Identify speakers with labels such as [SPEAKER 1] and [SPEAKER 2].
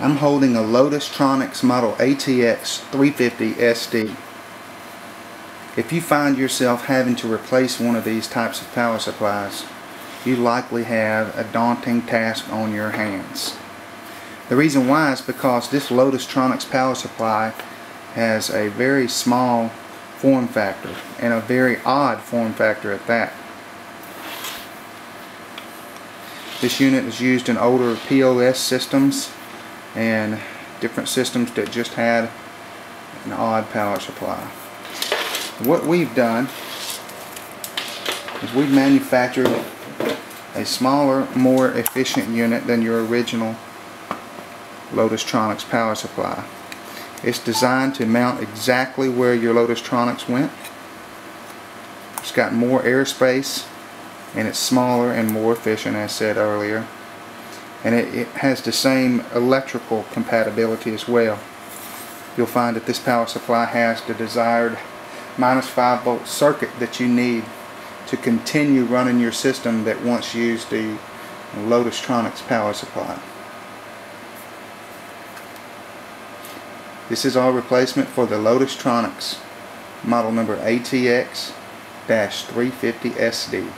[SPEAKER 1] I'm holding a Lotustronics model ATX 350 SD. If you find yourself having to replace one of these types of power supplies, you likely have a daunting task on your hands. The reason why is because this Lotustronics power supply has a very small form factor, and a very odd form factor at that. This unit is used in older POS systems and different systems that just had an odd power supply. What we've done is we've manufactured a smaller, more efficient unit than your original Lotustronics power supply. It's designed to mount exactly where your Lotustronics went. It's got more airspace, and it's smaller and more efficient, as said earlier. And it has the same electrical compatibility as well. You'll find that this power supply has the desired -5 volt circuit that you need to continue running your system that once used the Lotustronics power supply. This is our replacement for the Lotustronics model number ATX-350 SD.